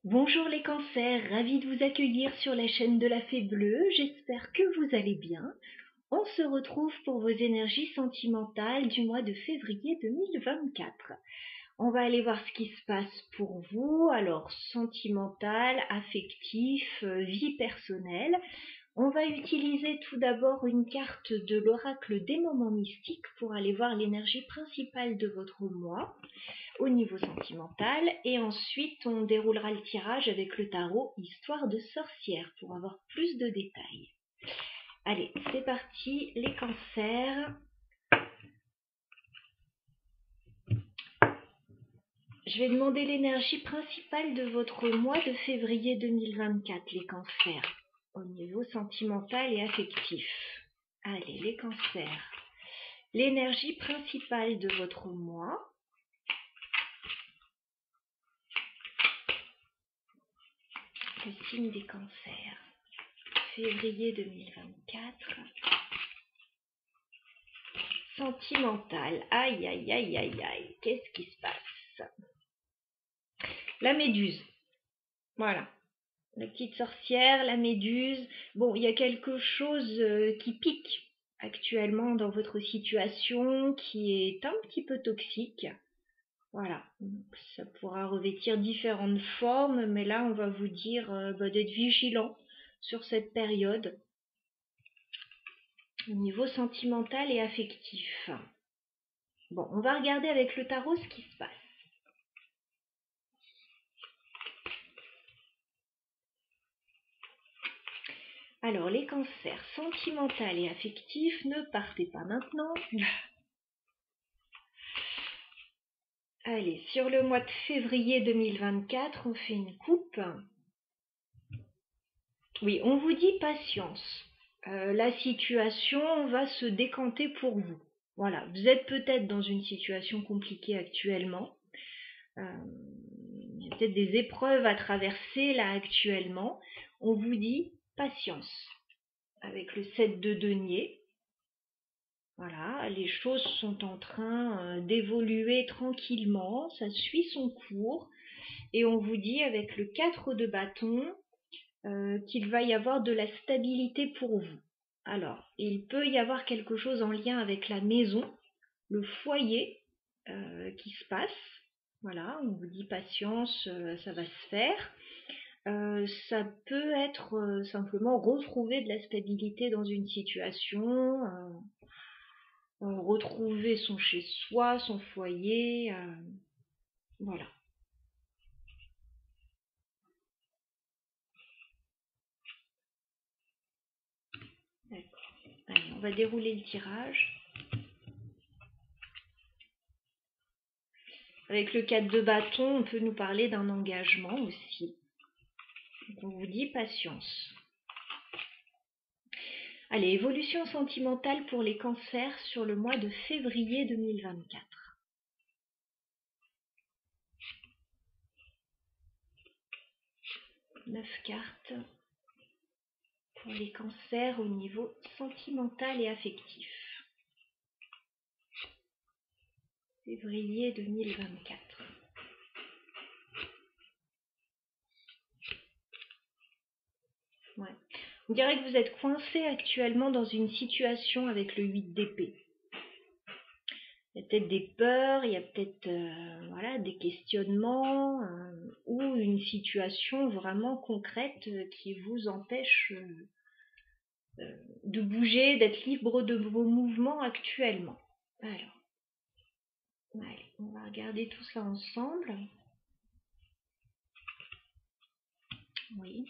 Bonjour les cancers, ravie de vous accueillir sur la chaîne de la Fée Bleue, j'espère que vous allez bien. On se retrouve pour vos énergies sentimentales du mois de février 2024. On va aller voir ce qui se passe pour vous, alors sentimental, affectif, vie personnelle. On va utiliser tout d'abord une carte de l'oracle des moments mystiques pour aller voir l'énergie principale de votre mois au niveau sentimental, et ensuite on déroulera le tirage avec le tarot Histoire de sorcière pour avoir plus de détails. Allez, c'est parti les cancers. Je vais demander l'énergie principale de votre mois de février 2024, les cancers, au niveau sentimental et affectif. Allez, les cancers. L'énergie principale de votre mois. Le signe des cancers. Février 2024. Sentimental. Aïe, aïe, aïe, aïe, aïe. Qu'est-ce qui se passe? La méduse. Voilà. La petite sorcière, la méduse. Bon, il y a quelque chose qui pique actuellement dans votre situation, qui est un petit peu toxique. Voilà. Donc, ça pourra revêtir différentes formes, mais là, on va vous dire d'être vigilant sur cette période au niveau sentimental et affectif. Bon, on va regarder avec le tarot ce qui se passe. Alors, les cancers sentimental et affectifs, ne partez pas maintenant. Allez, sur le mois de février 2024, on fait une coupe. Oui, on vous dit patience. La situation va se décanter pour vous. Voilà, vous êtes peut-être dans une situation compliquée actuellement. Il y a peut-être des épreuves à traverser là actuellement. On vous dit patience. Avec le 7 de denier. Voilà, les choses sont en train d'évoluer tranquillement, ça suit son cours. Et on vous dit avec le 4 de bâton qu'il va y avoir de la stabilité pour vous. Alors, il peut y avoir quelque chose en lien avec la maison, le foyer qui se passe. Voilà, on vous dit patience, ça va se faire. Ça peut être simplement retrouver de la stabilité dans une situation, retrouver son chez-soi, son foyer, voilà. D'accord. Allez, on va dérouler le tirage. Avec le 4 de bâton, on peut nous parler d'un engagement aussi. Donc on vous dit patience. Allez, évolution sentimentale pour les cancers sur le mois de février 2024. Neuf cartes pour les cancers au niveau sentimental et affectif. Février 2024. Ouais. On dirait que vous êtes coincé actuellement dans une situation avec le 8 d'épée. Il y a peut-être des peurs, il y a peut-être voilà, des questionnements ou une situation vraiment concrète qui vous empêche de bouger, d'être libre de vos mouvements actuellement. Alors, allez, on va regarder tout ça ensemble. Oui.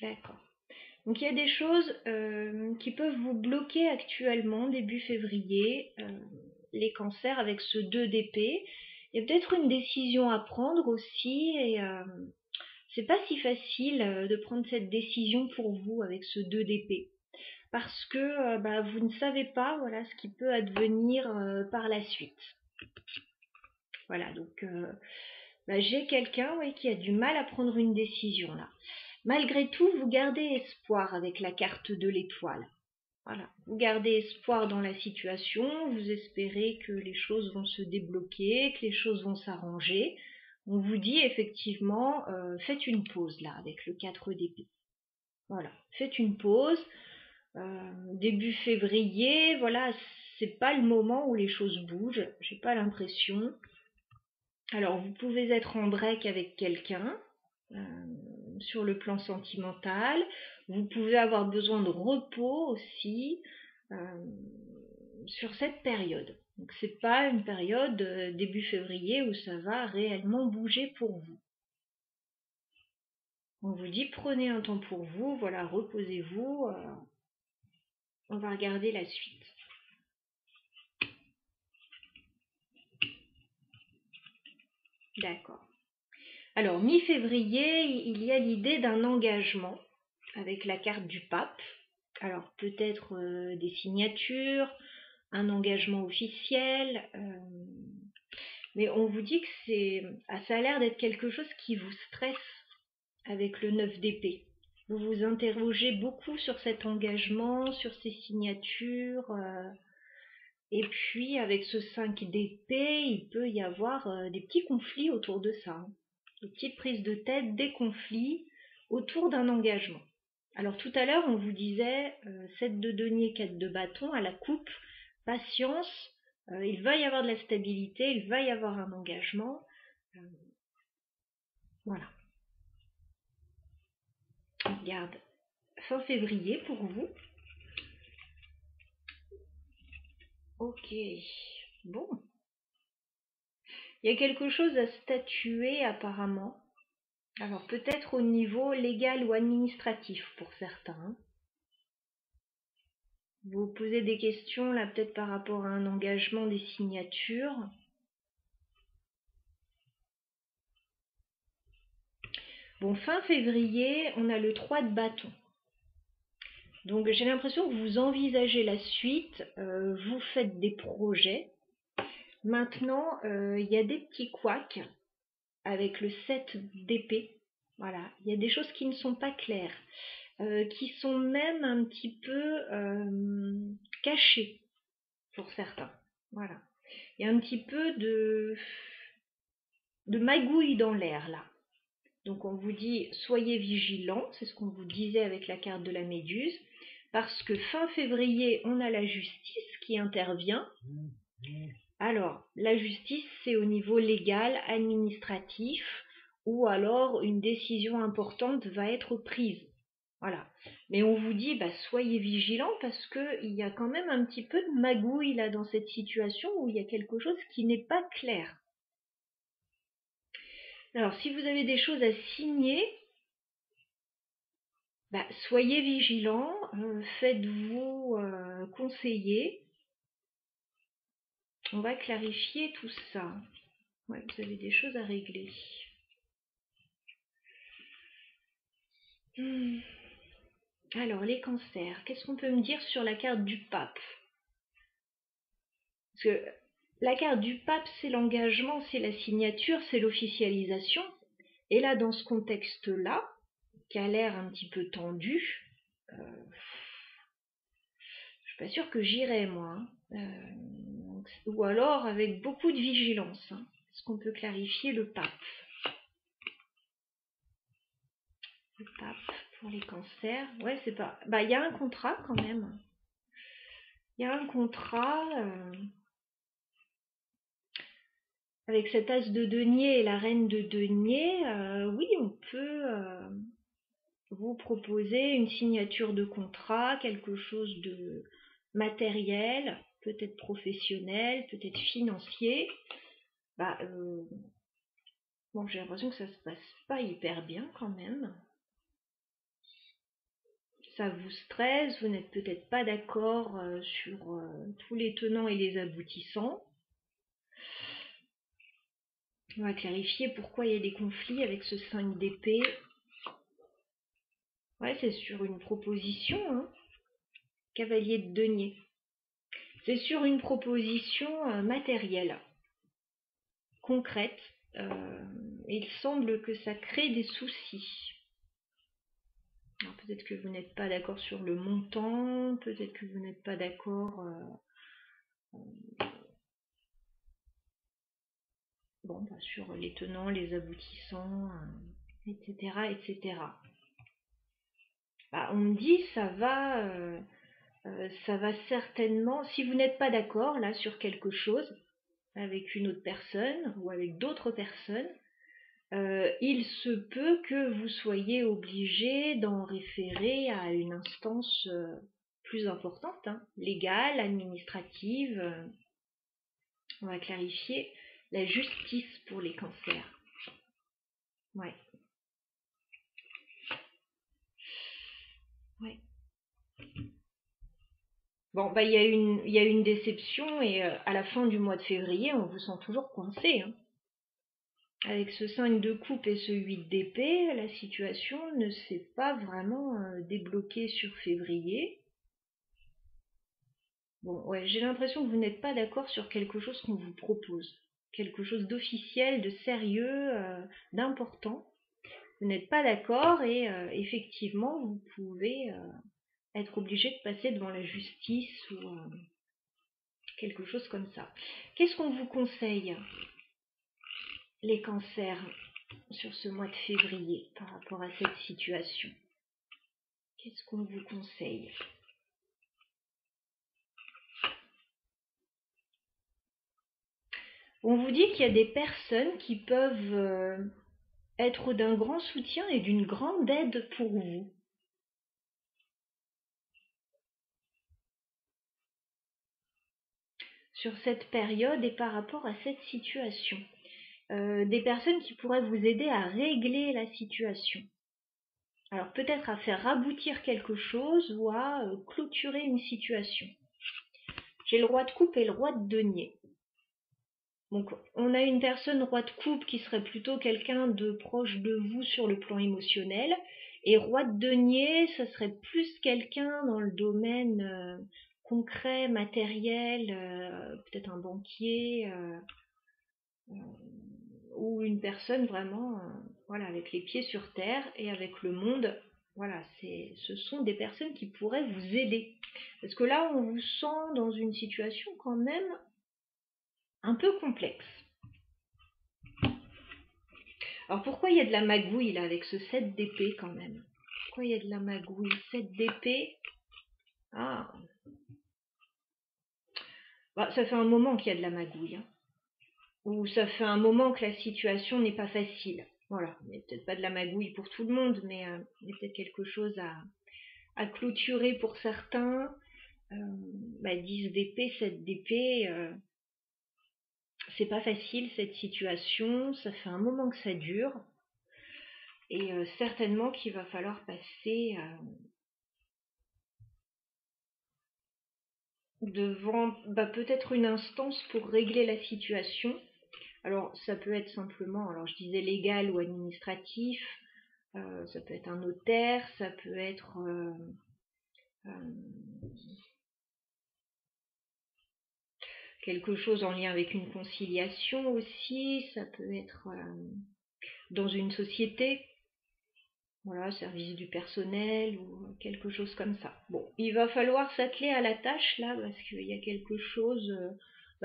D'accord. Donc il y a des choses qui peuvent vous bloquer actuellement, début février, les cancers avec ce 2 d'épée. Il y a peut-être une décision à prendre aussi et c'est pas si facile de prendre cette décision pour vous avec ce 2 d'épée. Parce que vous ne savez pas voilà, ce qui peut advenir par la suite. Voilà, donc j'ai quelqu'un qui a du mal à prendre une décision là. Malgré tout, vous gardez espoir avec la carte de l'étoile. Voilà. Vous gardez espoir dans la situation, vous espérez que les choses vont se débloquer, que les choses vont s'arranger. On vous dit effectivement, faites une pause là, avec le 4 d'épée. Voilà, faites une pause. Début février, voilà, c'est pas le moment où les choses bougent, j'ai pas l'impression. Alors, vous pouvez être en break avec quelqu'un, sur le plan sentimental. Vous pouvez avoir besoin de repos aussi sur cette période. Donc, c'est pas une période début février où ça va réellement bouger pour vous. On vous dit prenez un temps pour vous, voilà, reposez-vous. On va regarder la suite. D'accord. Alors, mi-février, il y a l'idée d'un engagement avec la carte du pape. Alors, peut-être des signatures, un engagement officiel, mais on vous dit que ça a l'air d'être quelque chose qui vous stresse avec le 9 d'épée. Vous vous interrogez beaucoup sur cet engagement, sur ces signatures, et puis avec ce 5 d'épée, il peut y avoir des petits conflits autour de ça, hein. Des petites prises de tête, des conflits autour d'un engagement. Alors tout à l'heure, on vous disait 7 de denier, 4 de bâton à la coupe, patience, il va y avoir de la stabilité, il va y avoir un engagement. Voilà. On regarde fin février pour vous. Ok, bon. Il y a quelque chose à statuer apparemment. Alors peut-être au niveau légal ou administratif pour certains. Vous posez des questions là peut-être par rapport à un engagement, des signatures. Bon, fin février, on a le 3 de bâton. Donc j'ai l'impression que vous envisagez la suite, vous faites des projets. Maintenant, il y a des petits couacs avec le 7 d'épée. Voilà, il y a des choses qui ne sont pas claires, qui sont même un petit peu cachées pour certains. Voilà, il y a un petit peu de magouille dans l'air là. Donc on vous dit soyez vigilants, c'est ce qu'on vous disait avec la carte de la Méduse, parce que fin février, on a la justice qui intervient. Alors, la justice, c'est au niveau légal, administratif, ou alors une décision importante va être prise. Voilà. Mais on vous dit, soyez vigilants parce qu'il y a quand même un petit peu de magouille là dans cette situation où il y a quelque chose qui n'est pas clair. Alors, si vous avez des choses à signer, soyez vigilants, faites-vous conseiller. On va clarifier tout ça. Ouais, vous avez des choses à régler. Alors, les cancers, qu'est-ce qu'on peut me dire sur la carte du pape? Parce que la carte du pape, c'est l'engagement, c'est la signature, c'est l'officialisation. Et là, dans ce contexte-là, qui a l'air un petit peu tendu, je suis pas sûre que j'irai, moi. Ou alors avec beaucoup de vigilance. Est-ce qu'on peut clarifier le pape? Le pape pour les cancers. Ouais, c'est pas. Il y a un contrat quand même. Il y a un contrat avec cet as de denier et la reine de denier. Oui, on peut vous proposer une signature de contrat, quelque chose de matériel, peut-être professionnel, peut-être financier. Bon, j'ai l'impression que ça se passe pas hyper bien quand même. Ça vous stresse, vous n'êtes peut-être pas d'accord sur tous les tenants et les aboutissants. On va clarifier pourquoi il y a des conflits avec ce 5 d'épée. Ouais, c'est sur une proposition, hein. Cavalier de denier. C'est sur une proposition matérielle, concrète. Il semble que ça crée des soucis. Alors, peut-être que vous n'êtes pas d'accord sur le montant, peut-être que vous n'êtes pas d'accord sur les tenants, les aboutissants, etc. etc. On me dit ça va certainement, si vous n'êtes pas d'accord là sur quelque chose avec une autre personne ou avec d'autres personnes, il se peut que vous soyez obligé d'en référer à une instance plus importante, légale, administrative. On va clarifier la justice pour les cancers. Ouais. Ouais. Bon, il y a une déception et à la fin du mois de février, on vous sent toujours coincé. Avec ce 5 de coupe et ce 8 d'épée, la situation ne s'est pas vraiment débloquée sur février. Bon, ouais, j'ai l'impression que vous n'êtes pas d'accord sur quelque chose qu'on vous propose. Quelque chose d'officiel, de sérieux, d'important. Vous n'êtes pas d'accord et effectivement, vous pouvez être obligé de passer devant la justice ou quelque chose comme ça. Qu'est-ce qu'on vous conseille, les cancers, sur ce mois de février par rapport à cette situation? Qu'est-ce qu'on vous conseille? On vous dit qu'il y a des personnes qui peuvent être d'un grand soutien et d'une grande aide pour vous. Sur cette période et par rapport à cette situation. Des personnes qui pourraient vous aider à régler la situation. Alors peut-être à faire aboutir quelque chose ou à clôturer une situation. J'ai le roi de coupe et le roi de denier. Donc on a une personne roi de coupe qui serait plutôt quelqu'un de proche de vous sur le plan émotionnel. Et roi de denier, ça serait plus quelqu'un dans le domaine concret, matériel, peut-être un banquier ou une personne vraiment avec les pieds sur terre et avec le monde. Voilà, ce sont des personnes qui pourraient vous aider. Parce que là, on vous sent dans une situation quand même un peu complexe. Alors pourquoi il y a de la magouille là avec ce 7 d'épée quand même? Pourquoi il y a de la magouille? 7 d'épée. Ah. Ça fait un moment qu'il y a de la magouille. Ou ça fait un moment que la situation n'est pas facile. Voilà, il n'y a peut-être pas de la magouille pour tout le monde, mais il y a peut-être quelque chose à clôturer pour certains. 10 d'épée, 7 d'épée, c'est pas facile cette situation, ça fait un moment que ça dure. Et certainement qu'il va falloir passer devant peut-être une instance pour régler la situation. Alors ça peut être simplement, alors je disais légal ou administratif, ça peut être un notaire, ça peut être quelque chose en lien avec une conciliation aussi, ça peut être dans une société, voilà, service du personnel ou quelque chose comme ça. Bon, il va falloir s'atteler à la tâche là parce qu'il y a quelque chose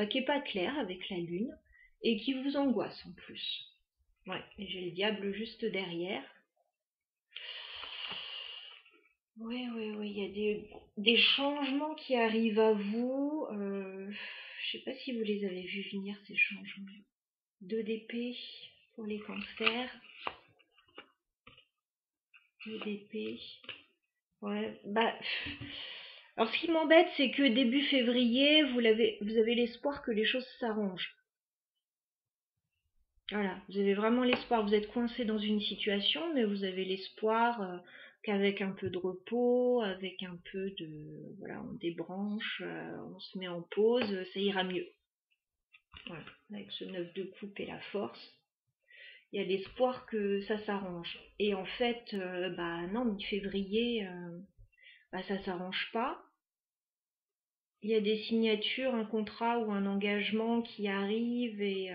qui n'est pas clair avec la lune et qui vous angoisse en plus. Ouais, et j'ai le diable juste derrière. Oui, il y a des changements qui arrivent à vous. Je sais pas si vous les avez vus venir, ces changements. 2 d'épée pour les cancers. 2 d'épée. Ouais, alors ce qui m'embête, c'est que début février, vous avez l'espoir que les choses s'arrangent. Voilà, vous avez vraiment l'espoir, vous êtes coincé dans une situation, mais vous avez l'espoir qu'avec un peu de repos, avec un peu de... Voilà, on débranche, on se met en pause, ça ira mieux. Voilà, avec ce 9 de coupe et la force, il y a l'espoir que ça s'arrange. Et en fait, non, mi-février, ça s'arrange pas. Il y a des signatures, un contrat ou un engagement qui arrive et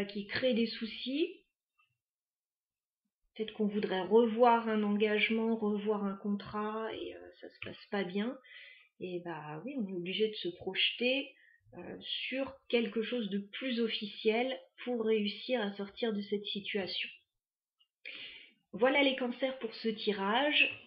qui crée des soucis. Peut-être qu'on voudrait revoir un engagement, revoir un contrat et ça se passe pas bien. Et bah oui, on est obligé de se projeter sur quelque chose de plus officiel pour réussir à sortir de cette situation. Voilà les cancers pour ce tirage.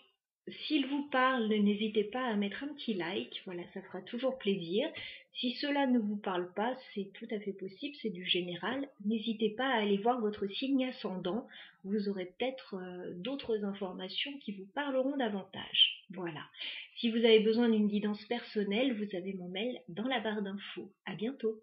S'il vous parle, n'hésitez pas à mettre un petit like, voilà, ça fera toujours plaisir. Si cela ne vous parle pas, c'est tout à fait possible, c'est du général. N'hésitez pas à aller voir votre signe ascendant, vous aurez peut-être d'autres informations qui vous parleront davantage. Voilà. Si vous avez besoin d'une guidance personnelle, vous avez mon mail dans la barre d'infos. À bientôt.